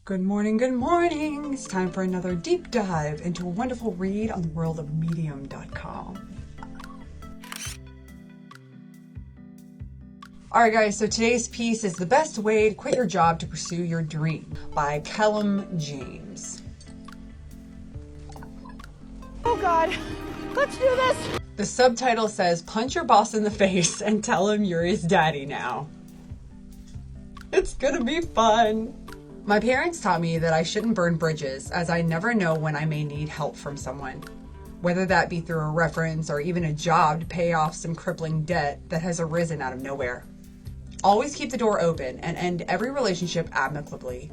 Good morning, good morning. It's time for another deep dive into a wonderful read on the world of medium.com. Alright guys, so today's piece is The Best Way to Quit Your Job to Pursue Your Dream by Kellum James. Oh God, let's do this! The subtitle says, punch your boss in the face and tell him you're his daddy now. It's gonna be fun. My parents taught me that I shouldn't burn bridges, as I never know when I may need help from someone. Whether that be through a reference or even a job to pay off some crippling debt that has arisen out of nowhere. Always keep the door open and end every relationship amicably.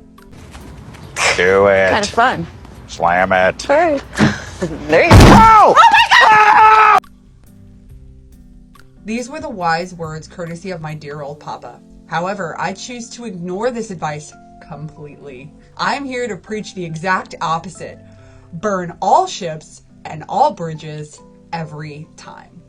Do it. Kind of fun. Slam it. All right. There you go. Oh! Oh my God! These were the wise words courtesy of my dear old papa. However, I choose to ignore this advice completely. I'm here to preach the exact opposite. Burn all ships and all bridges every time.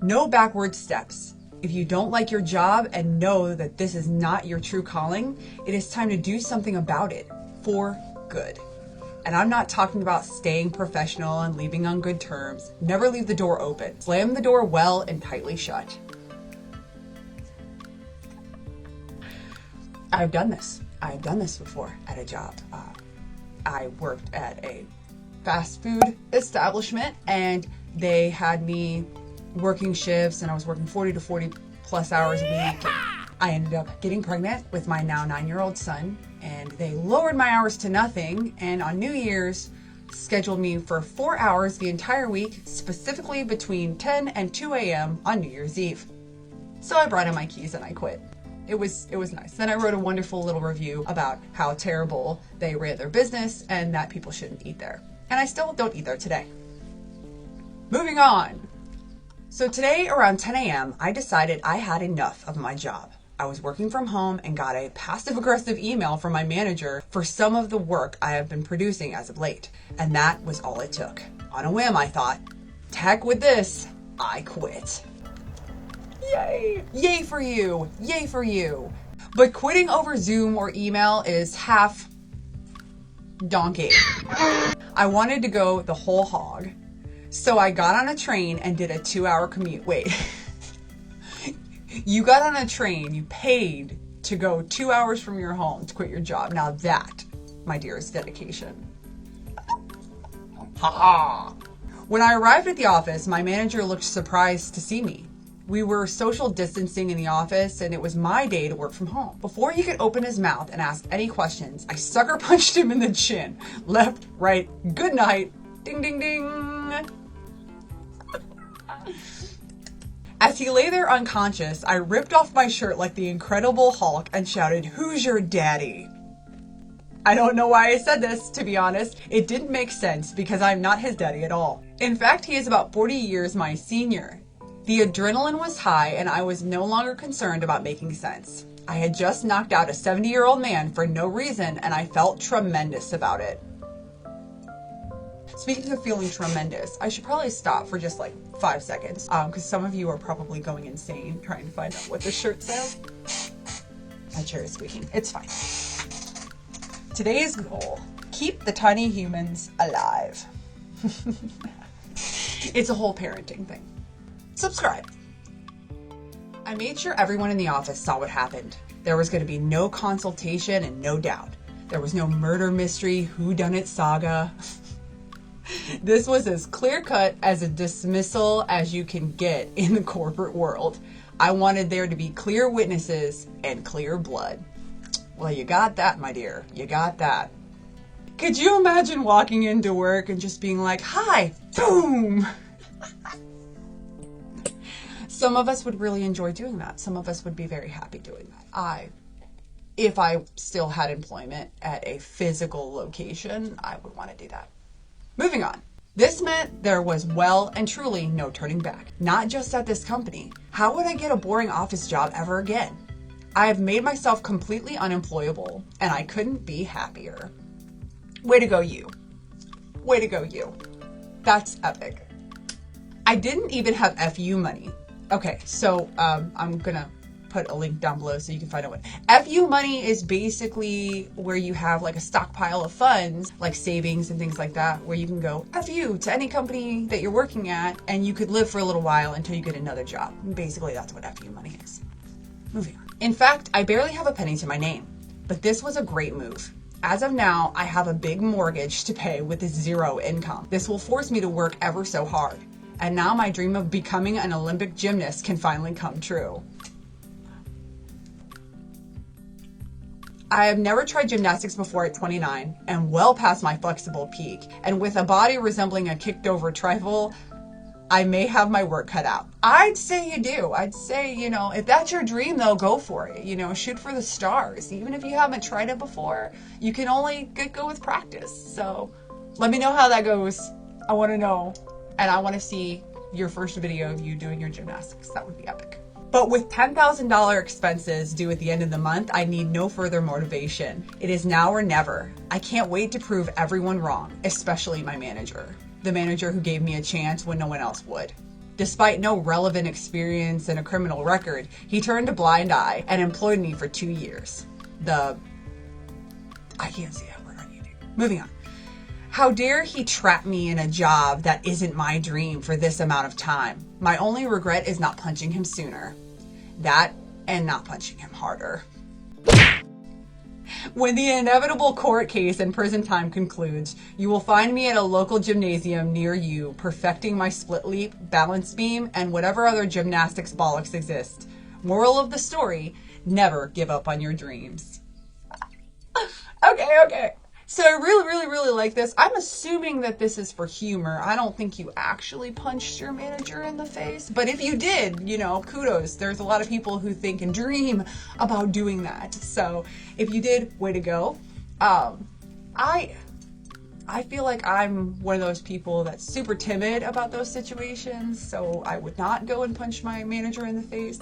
No backward steps. If you don't like your job and know that this is not your true calling, it is time to do something about it for good. And I'm not talking about staying professional and leaving on good terms. Never leave the door open. Slam the door well and tightly shut. I've done this. I've done this before at a job. I worked at a fast food establishment and they had me working shifts and I was working 40 to 40 plus hours a week. I ended up getting pregnant with my now 9-year-old son and they lowered my hours to nothing, and on New Year's scheduled me for 4 hours the entire week, specifically between 10 and 2 a.m. on New Year's Eve. So I brought in my keys and I quit. It was nice. Then I wrote a wonderful little review about how terrible they ran their business and that people shouldn't eat there. And I still don't eat there today. Moving on. So today around 10 a.m., I decided I had enough of my job. I was working from home and got a passive-aggressive email from my manager for some of the work I have been producing as of late. And that was all it took. On a whim, I thought, to heck with this, I quit. Yay! Yay for you! Yay for you! But quitting over Zoom or email is half donkey. I wanted to go the whole hog. So I got on a train and did a 2-hour commute. Wait. You got on a train, you paid to go 2 hours from your home to quit your job. Now that, my dear, is dedication. Ha ha! When I arrived at the office, my manager looked surprised to see me. We were social distancing in the office and it was my day to work from home. Before he could open his mouth and ask any questions, I sucker punched him in the chin. Left, right, good night. Ding, ding, ding. As he lay there unconscious, I ripped off my shirt like the Incredible Hulk and shouted, "Who's your daddy?" I don't know why I said this, to be honest. It didn't make sense because I'm not his daddy at all. In fact, he is about 40 years my senior. The adrenaline was high and I was no longer concerned about making sense. I had just knocked out a 70-year-old man for no reason and I felt tremendous about it. Speaking of feeling tremendous, I should probably stop for just like 5 seconds because some of you are probably going insane trying to find out what this shirt says. My chair is squeaking. It's fine. Today's goal: keep the tiny humans alive. It's a whole parenting thing. Subscribe. I made sure everyone in the office saw what happened. There was going to be no consultation and no doubt. There was no murder mystery, whodunit saga. This was as clear-cut as a dismissal as you can get in the corporate world. I wanted there to be clear witnesses and clear blood. Well, you got that, my dear. You got that. Could you imagine walking into work and just being like, "Hi," boom? Some of us would really enjoy doing that. Some of us would be very happy doing that. If I still had employment at a physical location, I would want to do that. Moving on. This meant there was well and truly no turning back. Not just at this company. How would I get a boring office job ever again? I have made myself completely unemployable, and I couldn't be happier. Way to go, you. Way to go, you. That's epic. I didn't even have FU money. Okay, so I'm gonna put a link down below so you can find out what FU money is. Basically where you have like a stockpile of funds, like savings and things like that, where you can go FU to any company that you're working at, and you could live for a little while until you get another job. Basically, that's what FU money is. Moving on. In fact, I barely have a penny to my name, but this was a great move. As of now, I have a big mortgage to pay with zero income. This will force me to work ever so hard. And now my dream of becoming an Olympic gymnast can finally come true. I have never tried gymnastics before at 29 and well past my flexible peak. And with a body resembling a kicked over trifle, I may have my work cut out. I'd say you do. I'd say, you know, if that's your dream though, go for it. You know, shoot for the stars. Even if you haven't tried it before, you can only go with practice. So let me know how that goes. I want to know. And I want to see your first video of you doing your gymnastics. That would be epic. But with $10,000 expenses due at the end of the month, I need no further motivation. It is now or never. I can't wait to prove everyone wrong, especially my manager. The manager who gave me a chance when no one else would. Despite no relevant experience and a criminal record, he turned a blind eye and employed me for 2 years. I can't say that word on YouTube. Moving on. How dare he trap me in a job that isn't my dream for this amount of time? My only regret is not punching him sooner. That and not punching him harder. When the inevitable court case and prison time concludes, you will find me at a local gymnasium near you, perfecting my split leap, balance beam, and whatever other gymnastics bollocks exist. Moral of the story, never give up on your dreams. Okay. So I really like this. I'm assuming that this is for humor. I don't think you actually punched your manager in the face. But if you did, you know, kudos. There's a lot of people who think and dream about doing that. So if you did, way to go. I feel like I'm one of those people that's super timid about those situations. So I would not go and punch my manager in the face.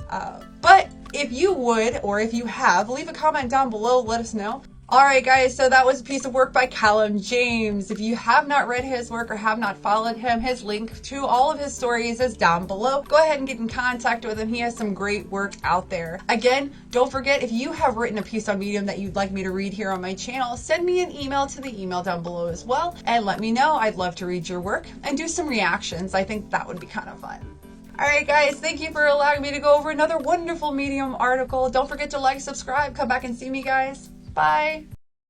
But if you would, or if you have, leave a comment down below. Let us know. Alright guys, so that was a piece of work by Callum James. If you have not read his work or have not followed him, his link to all of his stories is down below. Go ahead and get in contact with him. He has some great work out there. Again, don't forget, if you have written a piece on Medium that you'd like me to read here on my channel, send me an email to the email down below as well, and let me know. I'd love to read your work and do some reactions. I think that would be kind of fun. Alright guys, thank you for allowing me to go over another wonderful Medium article. Don't forget to like, subscribe, come back and see me guys. Bye.